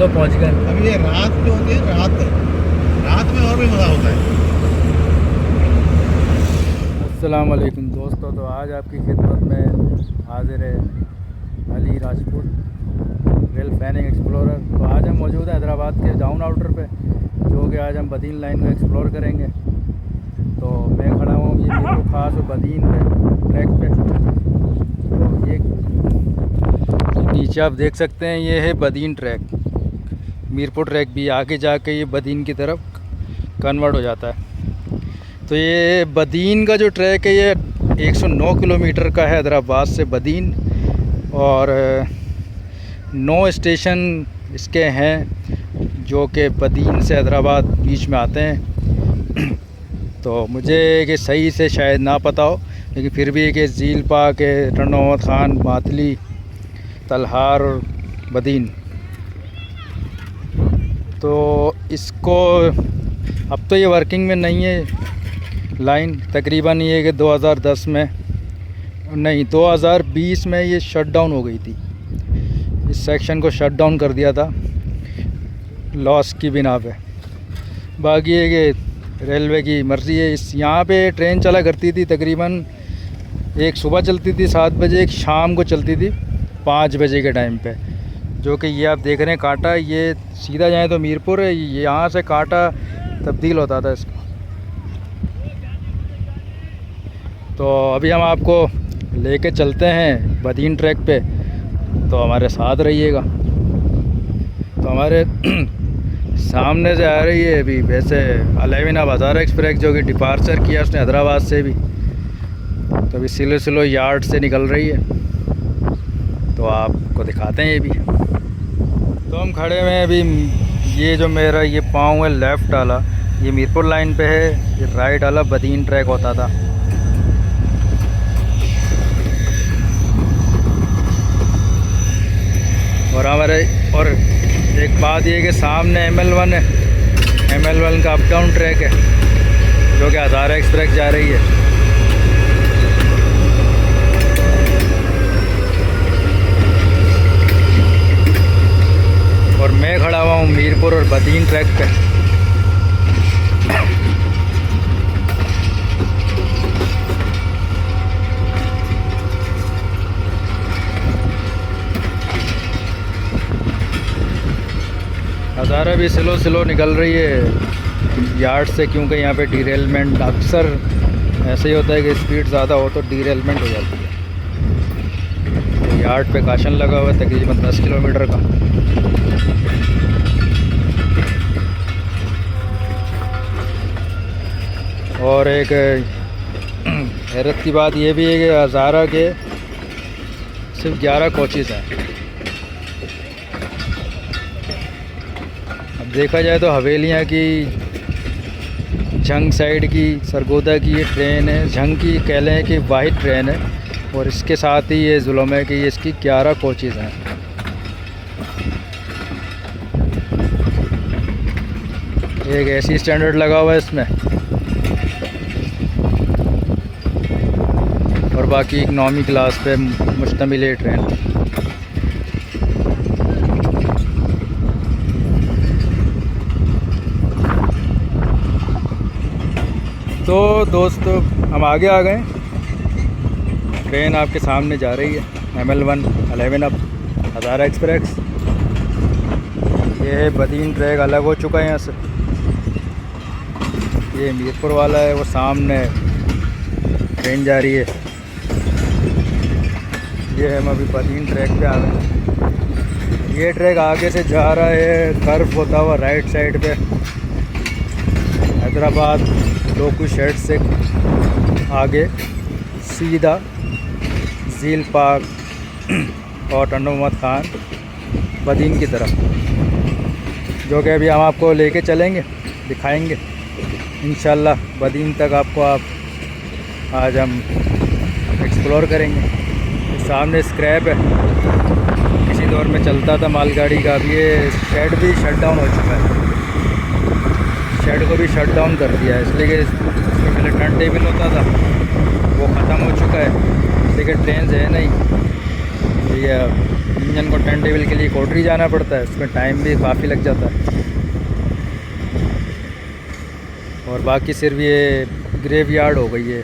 तो पहुंच गए। अब ये रात जो होती है, रात में और भी मज़ा होता है। अस्सलाम वालेकुम दोस्तों, तो आज आपकी खिदमत में हाजिर है Ali Rajput rail fanning explorer. तो आज हम मौजूद हैं हैदराबाद के डाउन आउटर पे, जो कि आज हम बदीन लाइन को एक्सप्लोर करेंगे। तो मैं खड़ा हूँ ये बिल्कुल ख़ास बदीन पे ट्रैक पे। तो ये नीचे आप देख सकते हैं, ये है बदीन ट्रैक। मीरपुर ट्रैक भी आगे जाके ये बदीन की तरफ कन्वर्ट हो जाता है। तो ये बदीन का जो ट्रैक है ये 109 किलोमीटर का है हैदराबाद से बदीन, और 9 स्टेशन इसके हैं जो कि बदीन से हैदराबाद बीच में आते हैं। तो मुझे कि सही से शायद ना पता हो, लेकिन फिर भी कि झील पाक है, टंडो मोहम्मद ख़ान, मातली, तलहार और बदीन। तो इसको अब तो ये वर्किंग में नहीं है लाइन। तकरीबन ये कि 2010 में नहीं 2020 में ये शट डाउन हो गई थी। इस सेक्शन को शट डाउन कर दिया था लॉस की बिना पे। बाकी ये कि रेलवे की मर्ज़ी है। इस यहाँ पे ट्रेन चला करती थी, तकरीबन एक सुबह चलती थी 7 बजे, एक शाम को चलती थी 5 बजे के टाइम पे। जो कि ये आप देख रहे हैं कांटा, ये सीधा जाए तो मीरपुर है, यहाँ से कांटा तब्दील होता था इसका। तो अभी हम आपको लेके चलते हैं बदीन ट्रैक पे, तो हमारे साथ रहिएगा। तो हमारे सामने से आ रही है अभी वैसे अलविना बाज़ार एक्सप्रेस, जो कि डिपार्चर किया उसने हैदराबाद से भी। तो अभी सिलो सिलो यार्ड से निकल रही है, तो आपको दिखाते हैं ये भी। तो हम खड़े हुए हैं अभी। ये जो मेरा ये पाँव है लेफ़्ट वाला, ये मीरपुर लाइन पे है, ये राइट वाला बदीन ट्रैक होता था। और एक बात ये कि सामने ML1 है, ML1 का अप डाउन ट्रैक है, जो कि हज़ारा एक्सप्रेस जा रही है। और मैं खड़ा हुआ हूँ मीरपुर और बदीन ट्रैक पे। हज़ारा भी स्लो स्लो निकल रही है यार्ड से, क्योंकि यहाँ पे डीरेलमेंट अक्सर ऐसे ही होता है कि स्पीड ज़्यादा हो तो डीरेलमेंट हो जाती है। तो यार्ड पे काशन लगा हुआ है तकरीबन 10 किलोमीटर का। और एक हैरत की बात यह भी है कि हज़ारा के सिर्फ 11 कोचेज़ हैं। अब देखा जाए तो हवेलियाँ की, झंग साइड की, सरगोदा की ये ट्रेन है, झंग की कह लें कि वाहिद ट्रेन है, और इसके साथ ही ये जुल्म है कि इसकी 11 कोचेज़ हैं। एक ऐसी स्टैंडर्ड लगा हुआ है इसमें, और बाकी इकनॉमी क्लास पे मुश्तमिल है ट्रेन। तो दोस्तों हम आगे आ गए। ट्रेन आपके सामने जा रही है, ML1 11 अप हज़ारा एक्सप्रेस। ये है बदीन ट्रैक, अलग हो चुका है यहाँ से। ये मीरपुर वाला है, वो सामने ट्रेन जा रही है। ये हम अभी बदीन ट्रैक पे आ गए। ये ट्रैक आगे से जा रहा है कर्व होता हुआ राइट साइड पे, हैदराबाद लोकू शेड से आगे सीधा झील पाक और टंडो मोहम्मद ख़ान बदीन की तरफ, जो कि अभी हम आपको लेके चलेंगे, दिखाएंगे इंशाल्लाह। बदीन तक आपको आज हम एक्सप्लोर करेंगे। सामने स्क्रैप है, किसी दौर में चलता था मालगाड़ी का। अभी ये शेड भी शट डाउन हो चुका है, शेड को भी शट डाउन कर दिया है, इसलिए कि इसमें पहले टर्न टेबल होता था, वो ख़त्म हो चुका है, इसलिए कि ट्रेन है नहीं। ये इंजन को टर्न टेबल के लिए कोटरी जाना पड़ता है, उसमें टाइम भी काफ़ी लग जाता है। और बाकी सिर्फ ये ग्रेवयार्ड हो गई है,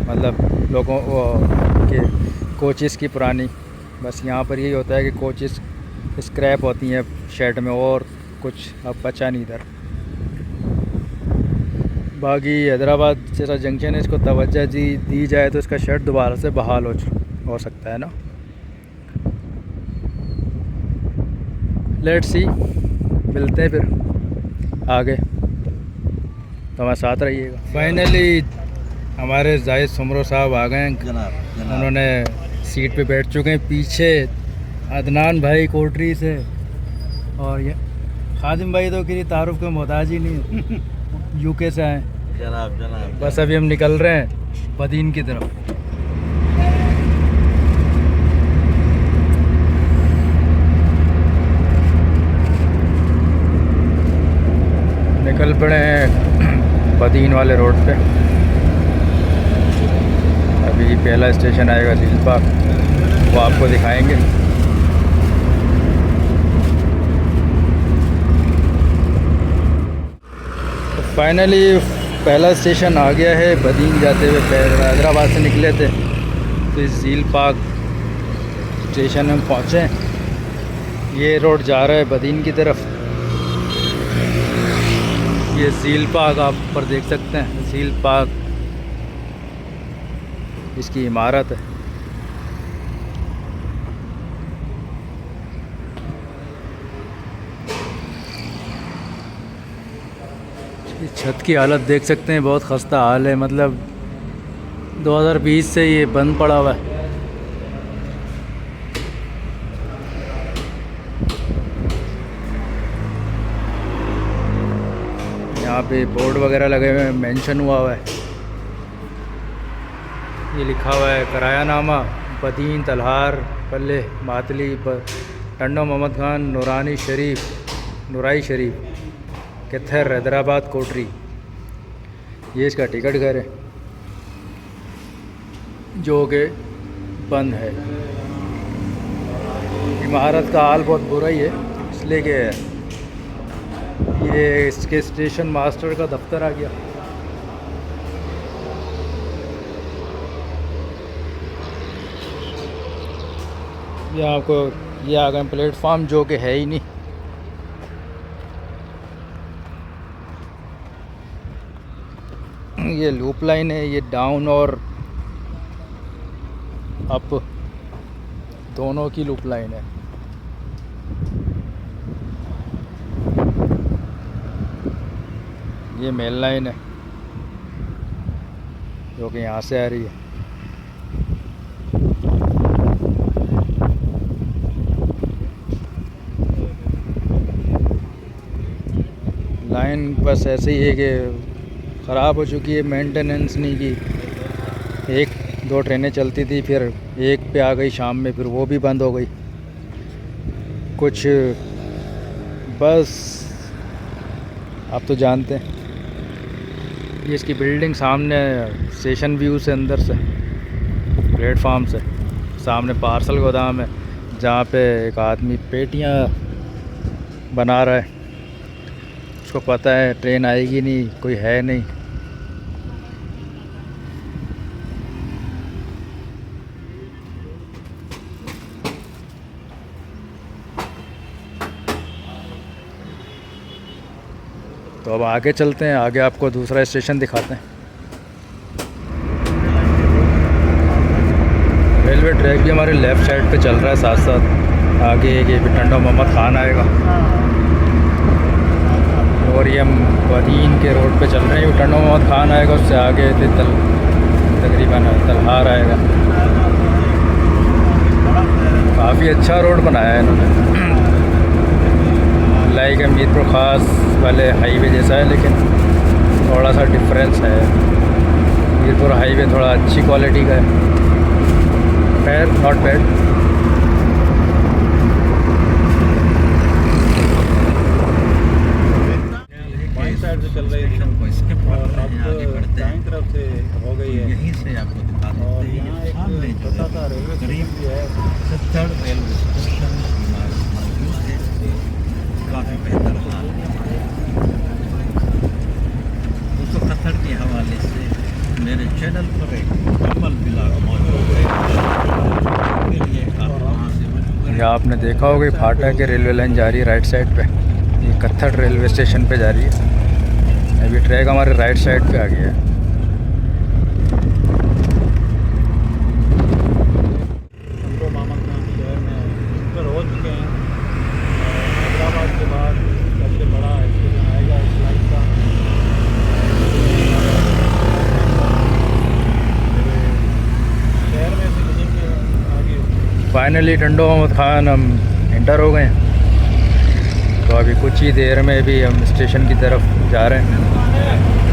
मतलब लोगों के कोचेस की पुरानी। बस यहाँ पर यही होता है कि कोचेस स्क्रैप होती हैं शेड में, और कुछ अब बचा नहीं इधर। बाकी हैदराबाद जैसा जंक्शन है, इसको तवज्जो दी जाए तो इसका शेड दोबारा से बहाल हो सकता है ना। लेट्स सी, मिलते हैं फिर आगे, तो हमारे साथ रहिएगा। फाइनली हमारे जाहिद सुमरो साहब आ गए हैं, जनाब उन्होंने सीट पे बैठ चुके हैं। पीछे अदनान भाई कोटरी से, और ये खादिम भाई तो किसी तारुफ के मोहताज ही नहीं, यूके से आए। जनाब बस अभी हम निकल रहे हैं बदीन की तरफ। निकल पड़े हैं बदीन वाले रोड पे। अभी पहला स्टेशन आएगा झील पार्क, वो आपको दिखाएंगे। तो फाइनली पहला स्टेशन आ गया है बदीन जाते हुए। हैदराबाद से निकले थे तो इस झील पार्क स्टेशन में पहुँचे। ये रोड जा रहा है बदीन की तरफ। ये झील पार्क आप ऊपर देख सकते हैं, झील पार्क इसकी इमारत है। छत की हालत देख सकते हैं, बहुत खस्ता हाल है। मतलब 2020 से ये बंद पड़ा हुआ है। यहाँ पे बोर्ड वगैरह लगे हुए हैं, मेंशन हुआ है। ये लिखा हुआ है किरायानामा बदीन तलहार पल्ले मातली टंडो मोहम्मद खान नूराई शरीफ कैथर हैदराबाद कोटरी। ये इसका टिकट घर है जो कि बंद है। इमारत का हाल बहुत बुरा ही है, इसलिए कि ये इसके स्टेशन मास्टर का दफ्तर आ गया। ये आपको ये आ गए प्लेटफार्म जो कि है ही नहीं। ये लूप लाइन है, ये डाउन और अप दोनों की लूप लाइन है। ये मेल लाइन है जो कि यहाँ से आ रही है। लाइन बस ऐसे ही है कि ख़राब हो चुकी है, मेंटेनेंस नहीं की। एक दो ट्रेनें चलती थी, फिर एक पे आ गई शाम में, फिर वो भी बंद हो गई। कुछ बस आप तो जानते हैं। ये इसकी बिल्डिंग सामने स्टेशन व्यू से, अंदर से प्लेटफार्म से सामने पार्सल गोदाम है, जहाँ पे एक आदमी पेटियाँ बना रहा है। उसको पता है ट्रेन आएगी नहीं, कोई है नहीं। तो अब आगे चलते हैं, आगे आपको दूसरा स्टेशन दिखाते हैं। रेलवे ट्रैक भी हमारे लेफ़्ट साइड पे चल रहा है, साथ साथ आगे ये भी टंडो मोहम्मद खान आएगा। और ये हम बदीन के रोड पे चल रहे हैं। टंडो मोहम्मद खान आएगा, उससे आगे तकरीबन तलहार आएगा। काफ़ी अच्छा रोड बनाया है इन्होंने, लाइक मीरपुर ख़ास वाले हाईवे जैसा है, लेकिन थोड़ा सा डिफरेंस है। मीरपुर हाईवे थोड़ा अच्छी क्वालिटी का है, खैर नॉट बैड। साइड से चल रही है और अब दाईं तरफ से हो गई है। यहीं से आपको दिखा देते हैं। और यहाँ एक छोटा सा रेलवे स्टेशन भी है। कत्थड़ रेलवे स्टेशन मौजूद है, काफ़ी बेहतर हाल है। दोस्तों, कत्थड़ के हवाले से मेरे चैनल पर एक मुकम्मल ब्लॉग मौजूद है, के लिए आप वहाँ से वजू या आपने देखा होगा फाटक के रेलवे लाइन जा रही है राइट साइड पे, ये कत्थड़ रेलवे स्टेशन पे जा रही है। अभी ट्रैक हमारे राइट साइड पे आ गया है। मोहम्मद खान शहर में इंटर हो चुके हैं। हैदराबाद के बाद सबसे बड़ा स्टेशन आएगा इस लाइन का। शहर में से निकल के आगे फाइनली टंडो मोहम्मद खान हम इंटर हो गए हैं, तो अभी कुछ ही देर में भी हम स्टेशन की तरफ जा रहे हैं।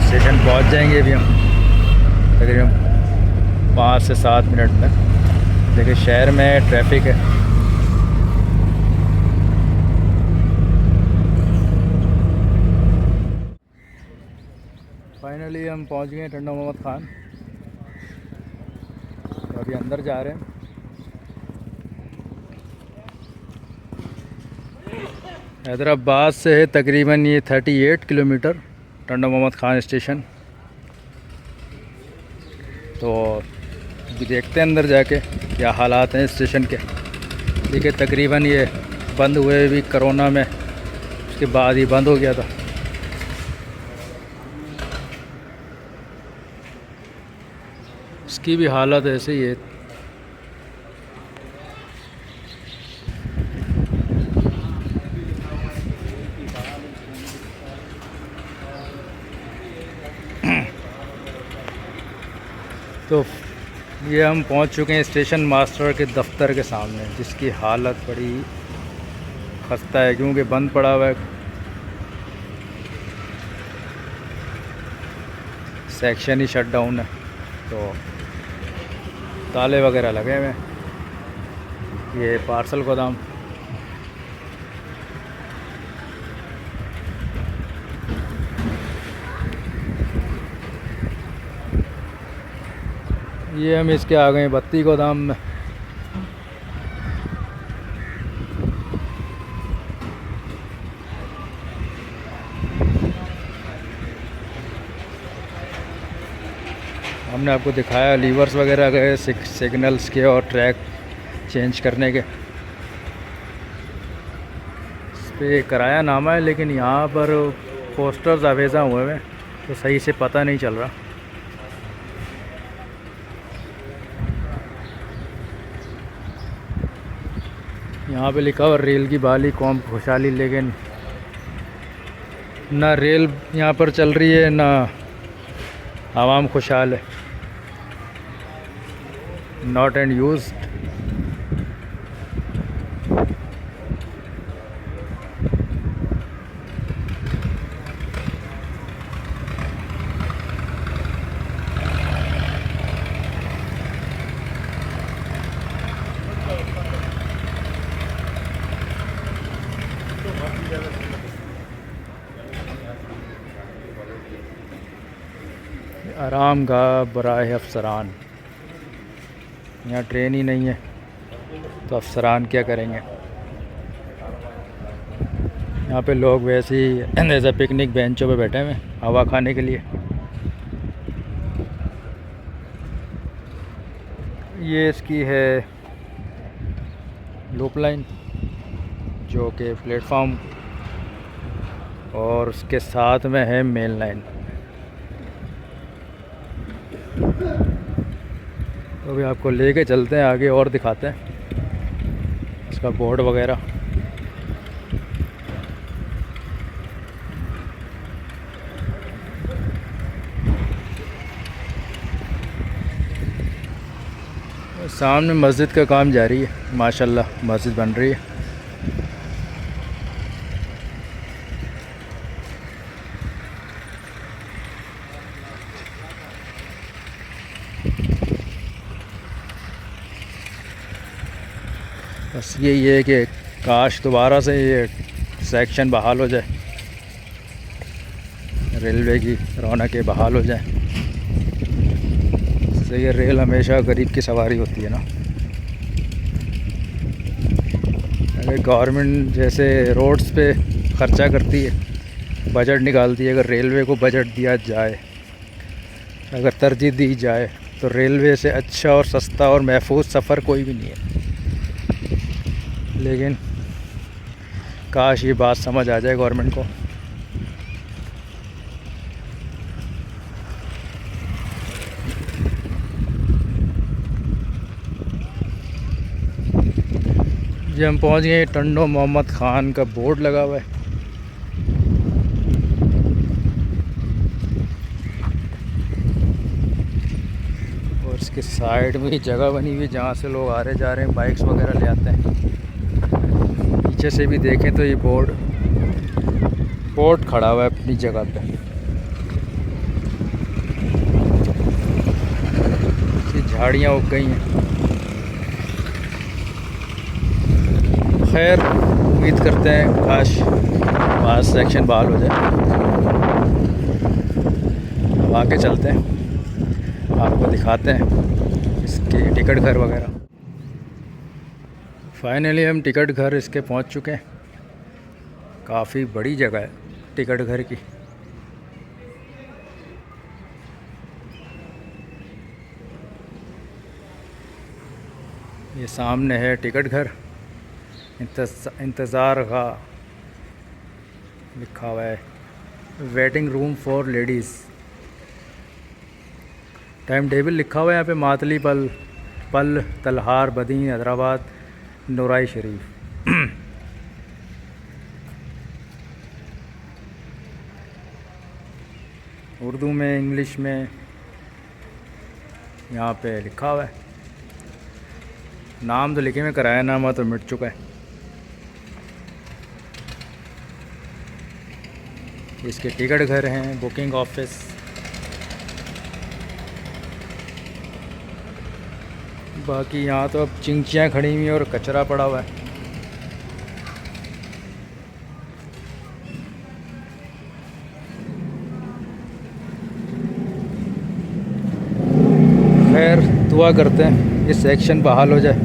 स्टेशन पहुंच जाएंगे अभी हम तकरीबन 5 से 7 मिनट में। देखिए शहर में ट्रैफिक है। फाइनली हम पहुंच गए हैं टंडो मोहम्मद खान, तो अभी अंदर जा रहे हैं। हैदराबाद से है तकरीबन ये 38 किलोमीटर टंडो मोहम्मद खान स्टेशन। तो अभी देखते हैं अंदर जाके क्या हालात हैं स्टेशन के। देखिए तकरीबन ये बंद हुए भी कोरोना में, उसके बाद ही बंद हो गया था। इसकी भी हालत ऐसे ही है। तो ये हम पहुंच चुके हैं स्टेशन मास्टर के दफ्तर के सामने, जिसकी हालत बड़ी खस्ता है क्योंकि बंद पड़ा हुआ है। सेक्शन ही शट डाउन है, तो ताले वगैरह लगे हुए हैं। ये पार्सल गोदाम। ये हम इसके आ गए बत्ती गोदाम में। हमने आपको दिखाया लीवर्स वगैरह गए सिग्नल्स के और ट्रैक चेंज करने के। इस पर किराया नामा है, लेकिन यहाँ पर पोस्टर्स आवेज़ा हुए हैं तो सही से पता नहीं चल रहा। यहाँ पे लिखा हुआ रेल की बहाली कौम खुशहाली, लेकिन ना रेल यहाँ पर चल रही है ना आवाम खुशहाल है। Not and used. आराम गाह बराए अफसरान। यहाँ ट्रेन ही नहीं है तो अफसरान क्या करेंगे। यहाँ पे लोग वैसे ही जैसे पिकनिक बेंचों पे बैठे हुए हवा खाने के लिए। ये इसकी है लूप लाइन, जो कि प्लेटफॉर्म, और उसके साथ में है मेन लाइन। तो अभी आपको लेके चलते हैं आगे और दिखाते हैं इसका बोर्ड वगैरह। सामने मस्जिद का काम जारी है, माशाल्लाह मस्जिद बन रही है। बस यही है कि काश दोबारा से ये सेक्शन बहाल हो जाए, रेलवे की रौनकें बहाल हो जाए। इससे ये रेल हमेशा गरीब की सवारी होती है ना। अगर गवर्नमेंट जैसे रोड्स पे खर्चा करती है, बजट निकालती है, अगर रेलवे को बजट दिया जाए, अगर तरजीह दी जाए, तो रेलवे से अच्छा और सस्ता और महफूज सफ़र कोई भी नहीं है। लेकिन काश ये बात समझ आ जाए गवर्नमेंट को। जी हम पहुंच गए टंडो मोहम्मद ख़ान का बोर्ड लगा हुआ है। और इसके साइड में ही जगह बनी हुई है जहाँ से लोग आ रहे जा रहे हैं, बाइक्स वगैरह ले आते हैं। पीछे से भी देखें तो ये बोर्ड खड़ा हुआ है अपनी जगह पे। ये झाड़ियाँ उग गई हैं। खैर उम्मीद करते हैं काश वहाँ सेक्शन बहाल हो जाए। अब आगे चलते हैं, आपको दिखाते हैं इसके टिकट घर वगैरह। फाइनली हम टिकट घर इसके पहुँच चुके हैं। काफ़ी बड़ी जगह है टिकट घर की। ये सामने है टिकट घर। इंतज़ार का लिखा हुआ है, waiting room for ladies. Time table लिखा हुआ है यहाँ पे, मातली पल तलहार बदीन हैदराबाद नूराई शरीफ। उर्दू में, इंग्लिश में यहाँ पे लिखा हुआ है। नाम तो लिखे में, किराया नामा तो मिट चुका है। इसके टिकट घर हैं, बुकिंग ऑफिस। बाकी यहाँ तो अब चिंचियाँ खड़ी हुई हैं और कचरा पड़ा हुआ है। खैर दुआ करते हैं ये सेक्शन बहाल हो जाए,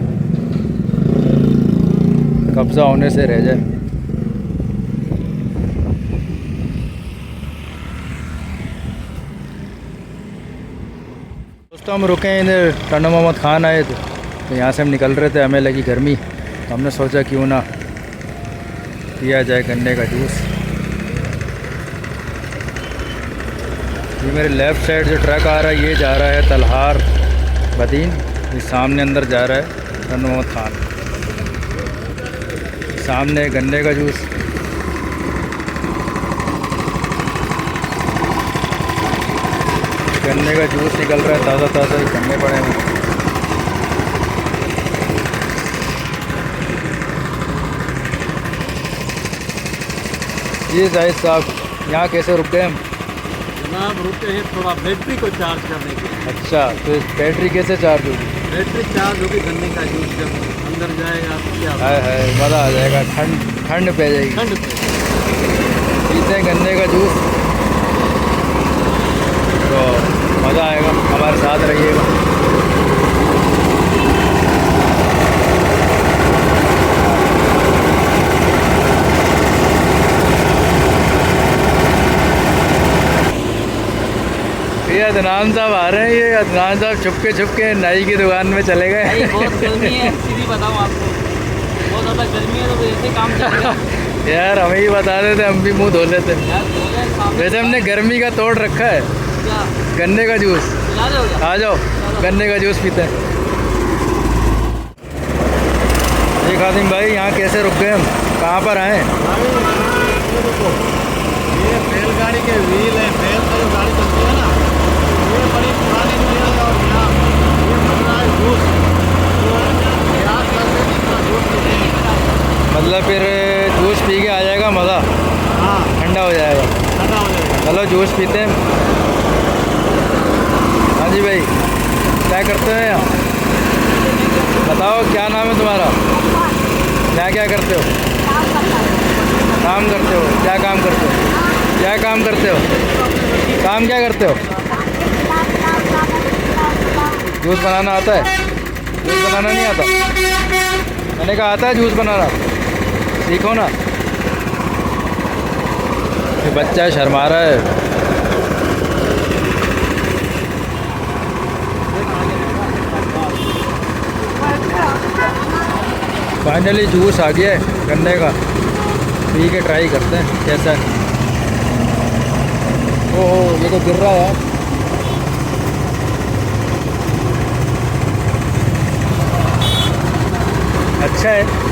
कब्ज़ा होने से रह जाए। दोस्तों हम रुके हैं इधर, टंडो मोहम्मद ख़ान आए थे तो यहाँ से हम निकल रहे थे, हमें लगी गर्मी तो हमने सोचा क्यों ना पिया जाए गन्ने का जूस। ये मेरे लेफ़्ट साइड जो ट्रक आ रहा है ये जा रहा है तलहार बदीन, ये सामने अंदर जा रहा है टंडो मोहम्मद ख़ान। सामने गन्ने का जूस। गन्ने का जूस निकल रहा है, ताज़ा ताज़ा ही गन्ने पड़े हैं। जी जाहिद साहब यहाँ कैसे रुक गए हम? जनाब रुके हैं थोड़ा बैटरी को चार्ज करने के लिए। अच्छा तो बैटरी कैसे चार्ज होगी? बैटरी चार्ज होगी गन्ने का जूस जब अंदर जाएगा तो क्या है मज़ा आ जाएगा, ठंड पे जाएगी। ठंड पे पीते हैं गन्ने का जूस तो मज़ा आएगा, हमारे साथ रहिएगा। ये अदनान साहब आ रहे हैं, ये अदनान साहब छुपके नाई की दुकान में चले गए। बहुत गर्मी है, सीधी बताऊँ आपको, बहुत ज़्यादा गर्मी है तो ऐसे काम चलेगा। यार हमें ही बता देते, हम भी मुंह धो लेते। यार वैसे हमने गर्मी का तोड़ रखा है, क्या गन्ने का जूस। खिला दोगे? आ जाओ गन्ने का जूस पीते हैं। ये खादिम भाई यहाँ कैसे रुक गए हम, कहाँ पर आए? ये बैलगाड़ी के व्हील है, बैल का जो गाड़ी चलती है ना, ये बड़ी पुरानी मिल है। और यहाँ ये बन रहा है जूस, तो प्रयास करते हैं जितना जूस पीते। मतलब फिर जूस पी के आ जाएगा मज़ा, हाँ ठंडा हो जाएगा। ठंडा हो जाएगा। चलो जूस पीते हैं। हाँ जी भाई क्या करते हो यहाँ? बताओ क्या नाम है तुम्हारा? क्या करते हो? काम करते हो? क्या काम करते हो? क्या काम करते हो? काम क्या करते हो? जूस बनाना आता है? जूस बनाना नहीं आता? मैंने कहा आता है जूस बनाना? सीखो ना। ये बच्चा शर्मा रहा है। फाइनली जूस आ गया है गन्ने का, पी के ट्राई करते हैं कैसा है। ओह ये तो गिर रहा है यार। अच्छा है।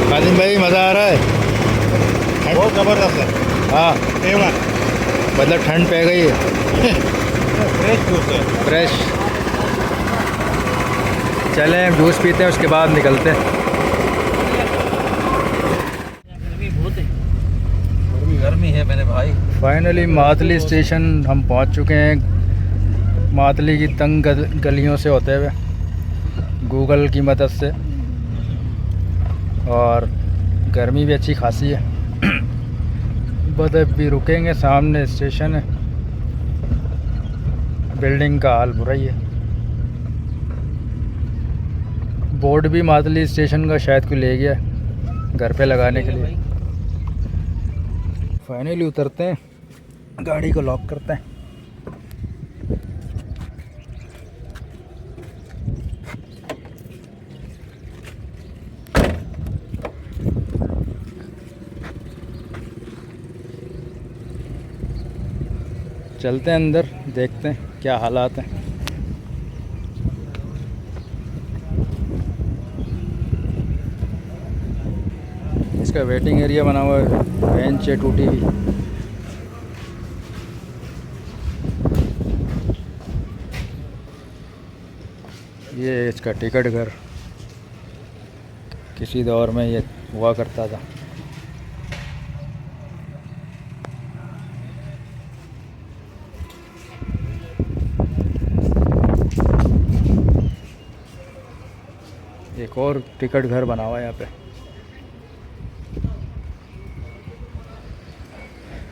काजिम भाई मज़ा आ रहा है। बहुत ज़बरदस्त है। हाँ A1 मतलब ठंड पै गई है। फ्रेश जूस है। फ्रेश। चलें हम जूस पीते हैं, उसके बाद निकलते हैं। गर्मी बहुत है। गर्मी है मेरे भाई। फाइनली मातली स्टेशन हम पहुंच चुके हैं। मातली की तंग गलियों से होते हुए गूगल की मदद से, और गर्मी भी अच्छी खासी है। बस अभी रुकेंगे, सामने स्टेशन है। बिल्डिंग का हाल बुरा ही है। बोर्ड भी मातली स्टेशन का शायद कोई ले गया है घर पे लगाने के लिए। फाइनली उतरते हैं, गाड़ी को लॉक करते हैं। चलते हैं अंदर, देखते हैं क्या हालात हैं। इसका वेटिंग एरिया बना हुआ है, बेंच है टूटी हुई। ये इसका टिकट घर, किसी दौर में ये हुआ करता था। एक और टिकट घर बना हुआ है यहाँ पे।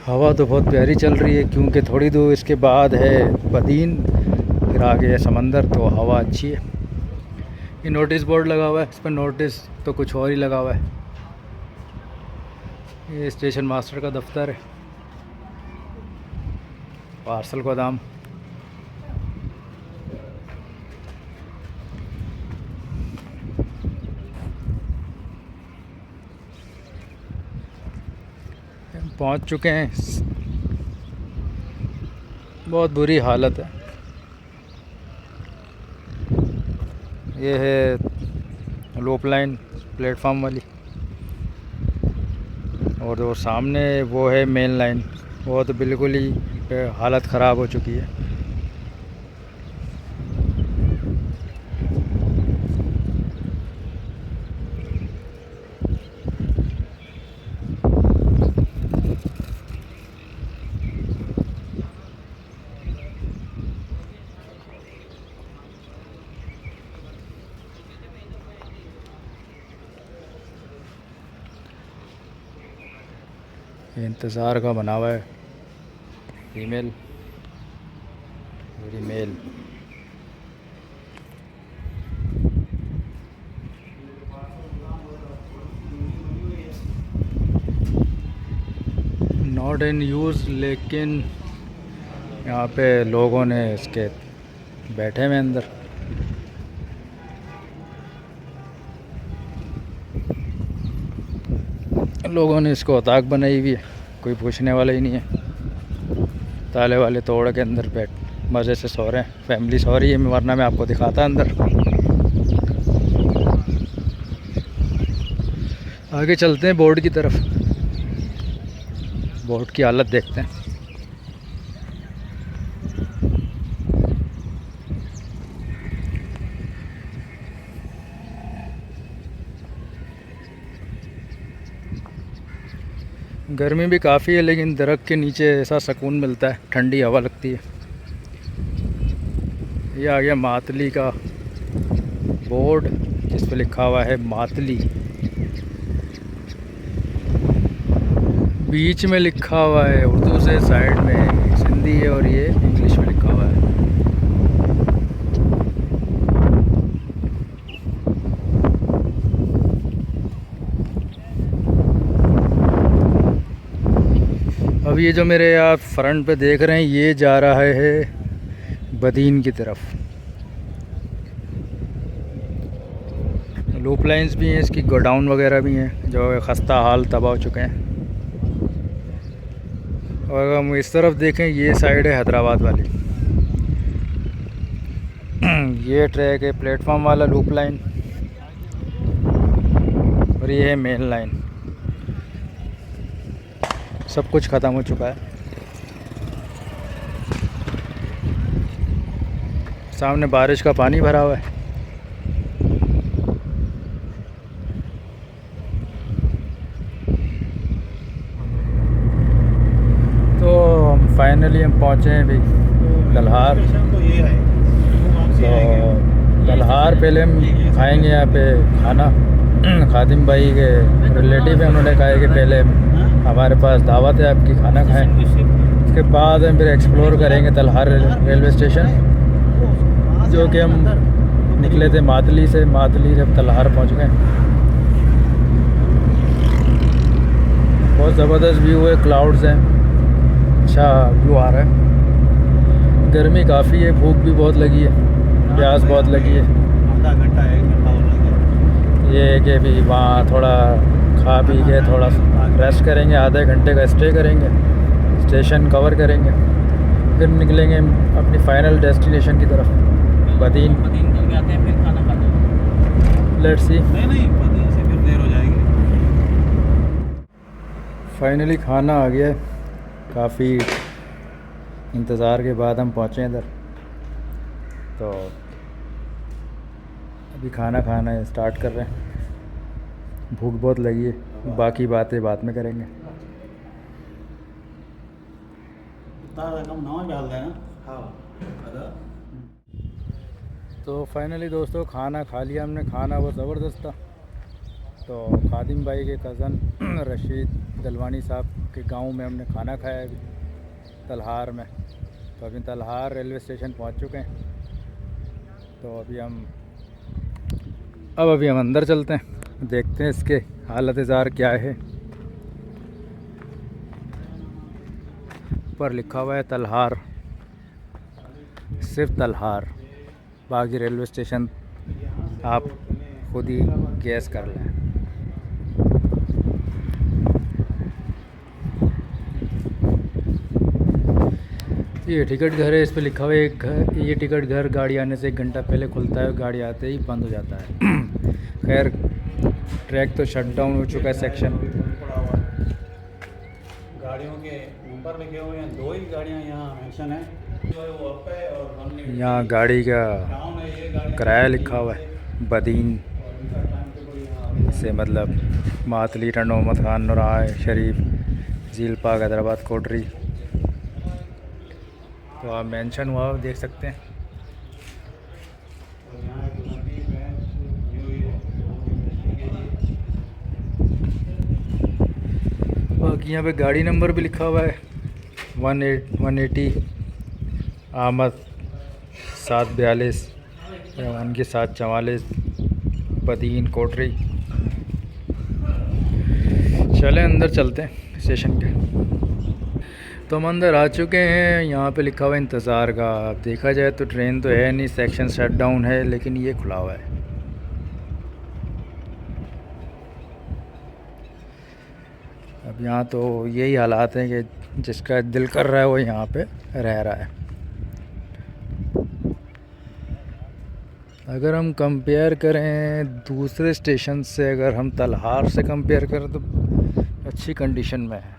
हवा तो बहुत प्यारी चल रही है, क्योंकि थोड़ी दूर इसके बाद है बदीन, फिर आगे है समंदर, तो हवा अच्छी है। ये नोटिस बोर्ड लगा हुआ है, इस पर नोटिस तो कुछ और ही लगा हुआ है। ये स्टेशन मास्टर का दफ्तर है, पार्सल गोदाम। पहुंच चुके हैं। बहुत बुरी हालत है। ये है लोप लाइन प्लेटफार्म वाली, और वो सामने वो है मेन लाइन। वो तो बिल्कुल ही हालत ख़राब हो चुकी है। ये इंतज़ार का बना हुआ है। फीमेल, मेरी मेल। नॉट इन यूज़, लेकिन यहाँ पे लोगों ने इसके बैठे हुए अंदर। लोगों ने इसको अताक बनाई हुई है, कोई पूछने वाला ही नहीं है। ताले वाले तोड़ के अंदर बैठ मज़े से सो रहे हैं, फैमिली सो रही है, वरना मैं आपको दिखाता अंदर। आगे चलते हैं बोर्ड की तरफ, बोर्ड की हालत देखते हैं। गर्मी भी काफ़ी है, लेकिन दरख्त के नीचे ऐसा सुकून मिलता है, ठंडी हवा लगती है। ये आ गया मातली का बोर्ड जिस पे लिखा हुआ है मातली, बीच में लिखा हुआ है उर्दू से, साइड में सिंधी है और ये इंग्लिश में लिखा हुआ है। अब ये जो मेरे आप फ्रंट पे देख रहे हैं ये जा रहा है बदीन की तरफ। लूप लाइंस भी हैं, इसकी गोडाउन वगैरह भी हैं जो खस्ता हाल तबाह हो चुके हैं। और अगर हम इस तरफ देखें ये साइड है हैदराबाद वाली। ये ट्रैक है प्लेटफॉर्म वाला लूप लाइन और ये है मेन लाइन। सब कुछ ख़त्म हो चुका है। सामने बारिश का पानी भरा हुआ है। तो फाइनली हम पहुँचे हैं अभी तलहार। तो तलहार पहले हम खाएंगे यहाँ पे खाना। खादिम भाई के रिलेटिव है, उन्होंने कहा है कि पहले हमारे पास दावत है आपकी, खाना खाएं। उसके बाद हम फिर एक्सप्लोर करेंगे तलहार रेलवे स्टेशन, जो कि हम निकले थे मातली से। मातली जब तलहार पहुंच गए। बहुत ज़बरदस्त व्यू है, क्लाउड्स हैं, अच्छा व्यू आ रहा है। गर्मी काफ़ी है, भूख भी बहुत लगी है, प्यास बहुत लगी है। आधा घंटा 1 घंटा हो लगे। ये है कि भी वहाँ थोड़ा खा पी के थोड़ा रेस्ट करेंगे, आधे घंटे का स्टे करेंगे, स्टेशन कवर करेंगे, फिर निकलेंगे अपनी फाइनल डेस्टिनेशन की तरफ, बदीन करके आते हैं, फिर खाना खाते हैं। Let's see. नहीं बदीन से फिर देर हो जाएगी। फाइनली खाना आ गया है, काफ़ी इंतज़ार के बाद हम पहुँचे इधर। तो अभी खाना खाना स्टार्ट कर रहे हैं, भूख बहुत लगी है, बाकी बातें बाद में करेंगे। कम नमक डाल देना। हाँ। तो फाइनली दोस्तों खाना खा लिया हमने। खाना बहुत ज़बरदस्त था। तो खादिम भाई के कज़न रशीद दलवानी साहब के गांव में हमने खाना खाया अभी तलहार में। तो अभी तलहार रेलवे स्टेशन पहुंच चुके हैं। तो अभी हम अंदर चलते हैं, देखते हैं इसके हालत ज़ार क्या है। पर लिखा हुआ है तलहार, सिर्फ तलहार, बाकी रेलवे स्टेशन आप खुद ही गैस कर लें। ये टिकट घर है, इस पे लिखा हुआ है घर। ये टिकट घर गाड़ी आने से 1 घंटा पहले खुलता है और गाड़ी आते ही बंद हो जाता है। खैर ट्रैक तो शट डाउन हो चुका है सेक्शन। गाड़ियों के नंबर लिखे हुए हैं, 2 ही गाड़ियाँ यहाँ मेंशन है, जो है वो अप है और 1 यहाँ गाड़ी का डाउन है। ये गाड़ी किराया लिखा हुआ है बदीन से, मतलब मातली, टंड मोहम्मद खान, नूराय शरीफ, झील पाक, हैदराबाद, कोटरी। तो आप मेंशन हुआ देख सकते हैं। बाकी यहाँ पे गाड़ी नंबर भी लिखा हुआ है 180 आमद 742 उनकी 744 बदीन कोटरी। चलें अंदर चलते हैं स्टेशन के। तो हम अंदर आ चुके हैं। यहाँ पे लिखा हुआ है इंतज़ार का। अब देखा जाए तो ट्रेन तो है नहीं, सेक्शन शट डाउन है, लेकिन ये खुला हुआ है। अब यहाँ तो यही हालात हैं कि जिसका दिल कर रहा है वो यहाँ पे रह रहा है। अगर हम कंपेयर करें दूसरे स्टेशन से, अगर हम तलहार से कंपेयर करें तो अच्छी कंडीशन में है,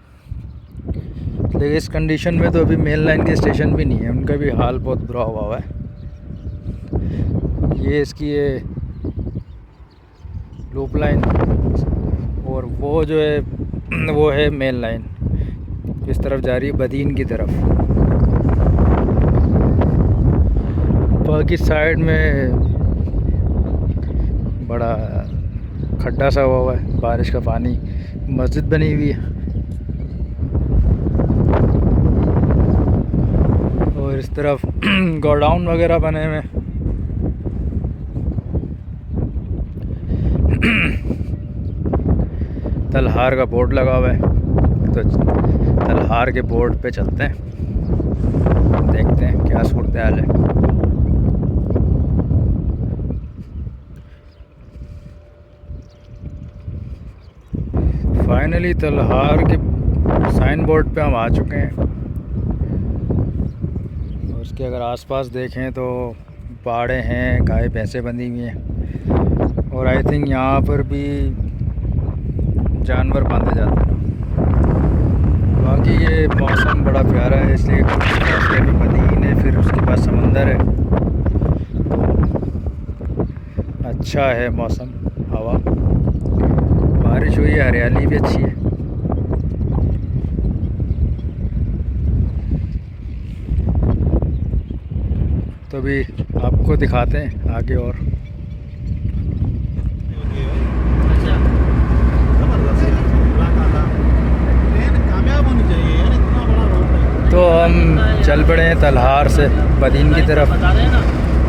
लेकिन इस कंडीशन में तो अभी मेन लाइन के स्टेशन भी नहीं है, उनका भी हाल बहुत बुरा हुआ है। ये इसकी ये लूप लाइन और वो जो है वो है मेन लाइन, इस तरफ जा रही है बदीन की तरफ। बाकी साइड में बड़ा खड्डा सा हुआ है, बारिश का पानी। मस्जिद बनी हुई है और इस तरफ गोडाउन वगैरह बने हुए हैं। तलहार का बोर्ड लगा हुआ है, तो तलहार के बोर्ड पे चलते हैं, देखते हैं क्या सूरत हाल है। फाइनली तलहार के साइन बोर्ड पे हम आ चुके हैं। और उसके अगर आसपास देखें तो बाड़े हैं, गाय भैंसें बंधी हुई हैं और आई थिंक यहाँ पर भी जानवर बांधे जाते हैं। बाकी ये मौसम बड़ा प्यारा है, इसलिए रास्ते में मदीन है, फिर उसके बाद समंदर है, अच्छा है मौसम। हवा, बारिश हुई है, हरियाली भी अच्छी है। तो अभी आपको दिखाते हैं आगे और। अच्छा, कामयाब होनी चाहिए यार, इतना बड़ा रोड है। तो हम चल पड़े हैं तलहार से बदीन की तरफ। बता रहे हैं ना,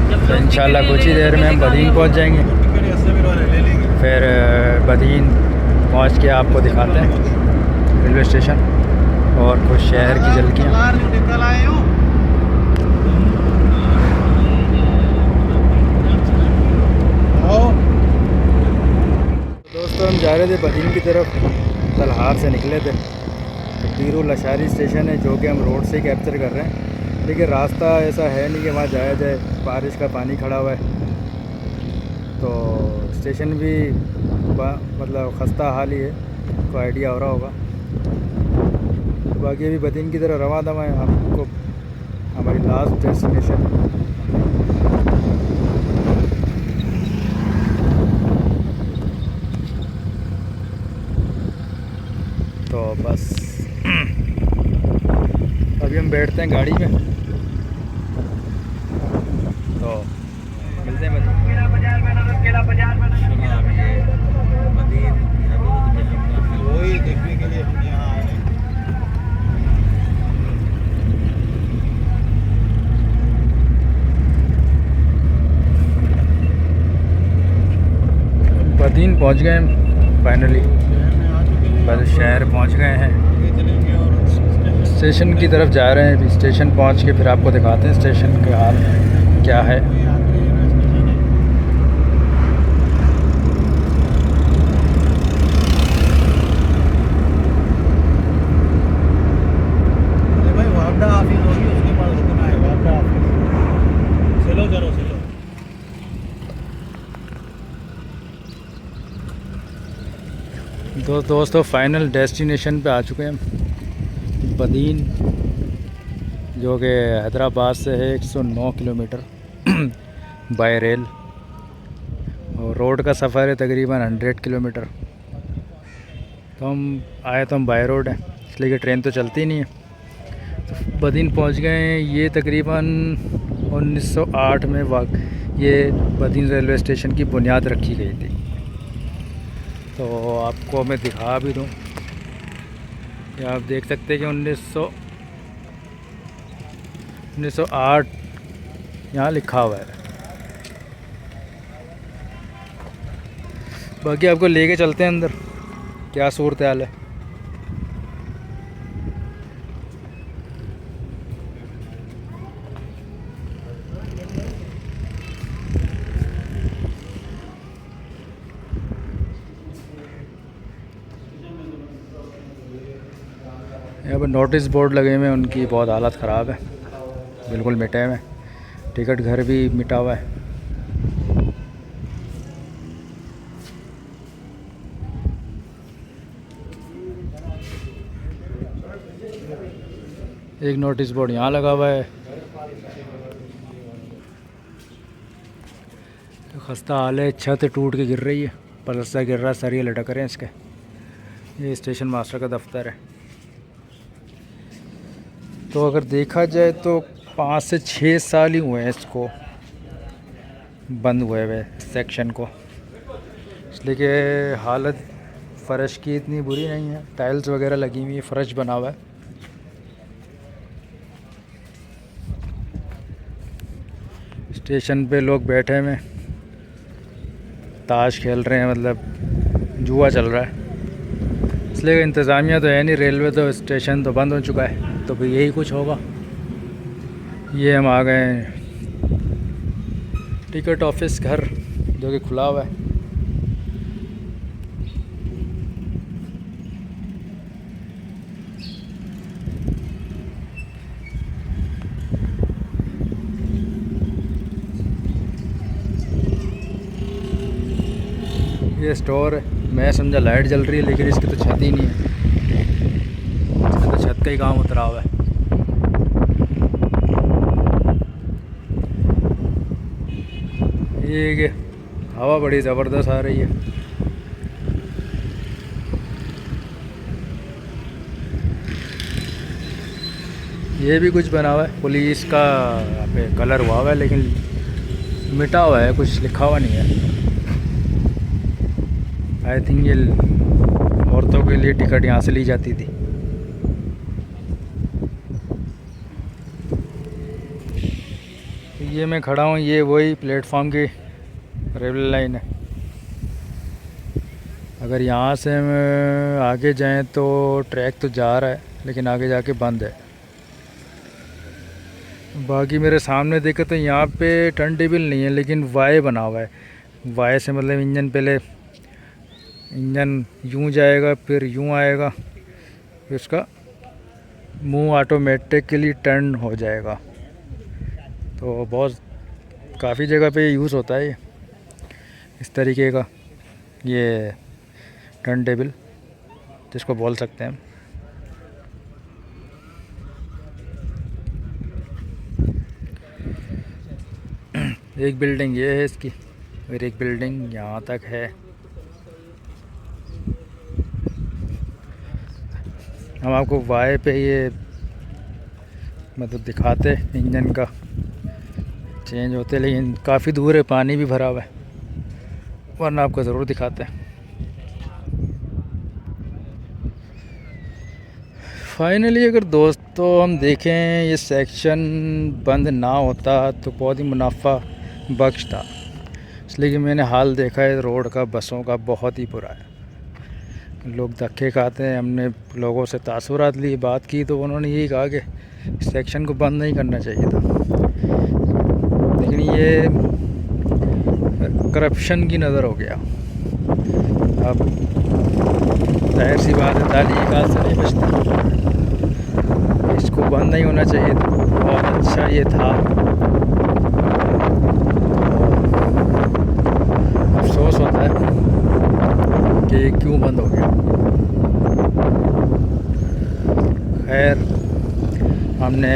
जब तो इंशाल्लाह कुछ ही देर में हम बदीन पहुंच जाएंगे। ले लेंगे। फिर बदीन पहुंच के आपको दिखाते हैं रेलवे स्टेशन और कुछ शहर की झलकियाँ। निकल आए हो। दोस्तों हम जा रहे थे बदीन की तरफ, तलहार से निकले थे। तो बीरुल अशारी स्टेशन है जो कि हम रोड से कैप्चर कर रहे हैं, लेकिन रास्ता ऐसा है नहीं कि वहाँ जाया जाए, बारिश का पानी खड़ा हुआ है। तो स्टेशन भी मतलब खस्ता हाल ही है, को आइडिया हो रहा होगा। तो बाकी अभी बदीन की तरफ रवा दवा है, आपको हमारी लास्ट डेस्टिनेशन। तो बस अभी हम बैठते हैं गाड़ी में, तो मिलते हैं बदीन। वही देखने के लिए हम यहाँ आए हैं। बदीन पहुंच गए हैं फाइनली, बस शहर पहुंच गए हैं। स्टेशन की तरफ जा रहे हैं अभी। स्टेशन पहुंच के फिर आपको दिखाते हैं स्टेशन का हाल क्या है। भाई वापडा ऑफिस होगी, उसके पास रुकना है। वापडा ऑफिस चलो, चलो चलो। दोस्तों फाइनल डेस्टिनेशन पे आ चुके हैं हम, बदीन, जो कि हैदराबाद से है 109 किलोमीटर बाय रेल, और रोड का सफ़र है तकरीबन 100 किलोमीटर। तो हम आए तो हम बाय रोड हैं, इसलिए कि ट्रेन तो चलती नहीं है। तो बदीन पहुंच गए हैं। ये तकरीबन 1908 में ये बदीन रेलवे स्टेशन की बुनियाद रखी गई थी। तो आपको मैं दिखा भी दूँ, ये आप देख सकते हैं कि 1908 यहाँ लिखा हुआ है। बाकी आपको लेके चलते हैं अंदर, क्या सूरत हाल है। यहाँ पर नोटिस बोर्ड लगे हुए हैं, उनकी बहुत हालत ख़राब है, बिल्कुल मिटे हुए। टिकट घर भी मिटा हुआ है। एक नोटिस बोर्ड यहाँ लगा हुआ है। खस्ता हाल है, छत टूट के गिर रही है, पलस्तर गिर रहा है, सरिये लटक रहे हैं इसके। ये स्टेशन मास्टर का दफ्तर है। तो अगर देखा जाए तो 5 से 6 साल ही हुए हैं इसको बंद हुए हुए सेक्शन को। इसलिए कि हालत फ़र्श की इतनी बुरी नहीं है, टाइल्स वगैरह लगी हुई है, फ़र्श बना हुआ है। स्टेशन पे लोग बैठे हुए ताश खेल रहे हैं, मतलब जुआ चल रहा है। इसलिए इंतज़ामिया तो है नहीं, रेलवे तो स्टेशन तो बंद हो चुका है, तो भी यही कुछ होगा। ये हम आ गए हैं टिकट ऑफिस घर, जो कि खुला हुआ है। ये स्टोर है। मैं समझा लाइट जल रही है, लेकिन इसकी तो छत ही नहीं है, इसका तो छत का ही काम उतरा हुआ है। ये कि हवा बड़ी ज़बरदस्त आ रही है। ये भी कुछ बना हुआ है, पुलिस का यहाँ पे कलर हुआ हुआ है, लेकिन मिटा हुआ है, कुछ लिखा हुआ नहीं है। आई थिंक ये औरतों के लिए टिकट यहाँ से ली जाती थी। ये मैं खड़ा हूँ, ये वही प्लेटफॉर्म की रेलवे लाइन है। अगर यहाँ से हम आगे जाएं तो ट्रैक तो जा रहा है, लेकिन आगे जाके बंद है। बाकी मेरे सामने देखे तो यहाँ पे टर्न टेबल नहीं है, लेकिन वाई बना हुआ है। वाई से मतलब इंजन, पहले इंजन यूँ जाएगा, फिर यूँ आएगा, फिर उसका मुंह ऑटोमेटिकली टर्न हो जाएगा। तो बहुत काफ़ी जगह पे यूज़ होता है ये, इस तरीके का ये टर्न टेबल जिसको बोल सकते हैं हम। एक बिल्डिंग ये है इसकी, और एक बिल्डिंग यहाँ तक है। हम आपको वाई पे ये मतलब दिखाते इंजन का चेंज होते, लेकिन काफ़ी दूर है, पानी भी भरा हुआ है, वरना आपको ज़रूर दिखाते हैं। फाइनली अगर दोस्तों हम देखें, ये सेक्शन बंद ना होता तो बहुत ही मुनाफा बख्श था। इसलिए कि मैंने हाल देखा है रोड का, बसों का बहुत ही बुरा है, लोग धक्के खाते हैं। हमने लोगों से तासुरात ली, बात की, तो उन्होंने यही कहा कि सेक्शन को बंद नहीं करना चाहिए था। लेकिन ये करप्शन की नज़र हो गया। अब जाहिर सी बात है, ताली एक हाथ से नहीं बचती। इसको बंद नहीं होना चाहिए था, बहुत अच्छा ये था। अफसोस होता है कि क्यों बंद हो गया। खैर, हमने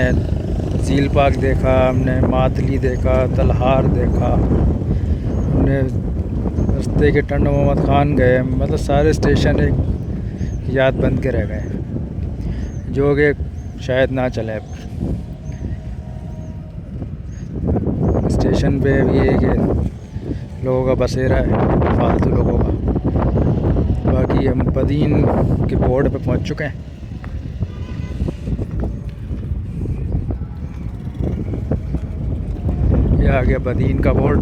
झील पार्क देखा, हमने मातली देखा, तलहार देखा, हमने रास्ते के टंड मोहम्मद ख़ान गए, मतलब सारे स्टेशन एक याद बन के रह गए, जो कि शायद ना चले। स्टेशन पे भी ये कि लोगों का बसेरा है, फालतू लोगों का। बाकी हम बदीन के बोर्ड पे पहुंच चुके हैं। ये आ गया बदीन का बोर्ड।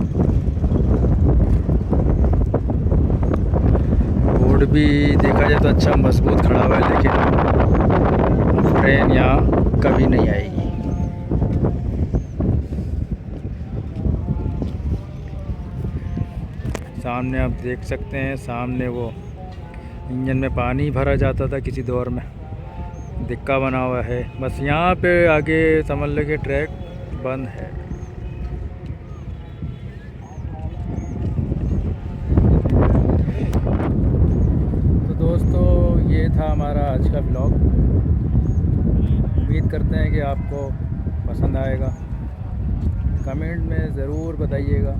बोर्ड भी देखा जाए तो अच्छा मजबूत खड़ा हुआ है, लेकिन ट्रेन यहाँ कभी नहीं आएगी। सामने आप देख सकते हैं, सामने वो इंजन में पानी भरा जाता था किसी दौर में, दिक्का बना हुआ है। बस यहाँ पे आगे समझ लो कि ट्रैक बंद है। तो दोस्तों, ये था हमारा आज का ब्लॉग। उम्मीद करते हैं कि आपको पसंद आएगा। कमेंट में ज़रूर बताइएगा।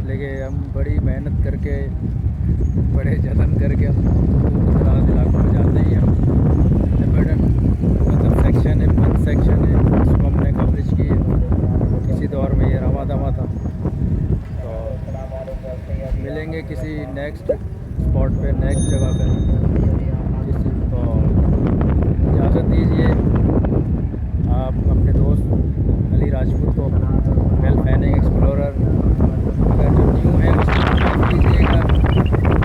लेकिन हम बड़ी मेहनत करके, बड़े जतन करके हम दूर दराज इलाकों में जाते ही हम मतलब सेक्शन है, बंद सेक्शन है, उसको हमने कवरेज की है। किसी दौर में ये रवा दवा था। तो मिलेंगे किसी नेक्स्ट स्पॉट पे, नेक्स्ट जगह पे। तो इजाज़त दीजिए आप अपने दोस्त अली राजपूत को, वेल फैनिंग एक्सप्लोरर। अगर जो न्यू है उसको सब्सक्राइब कीजिएगा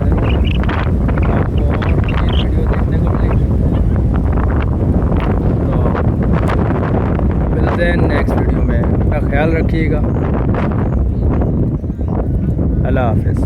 ज़रूर, आपको ये वीडियो देखने को मिलेगी। तो मिलते हैं नेक्स्ट वीडियो में, अपना ख्याल रखिएगा। अल्लाह हाफ़िज़।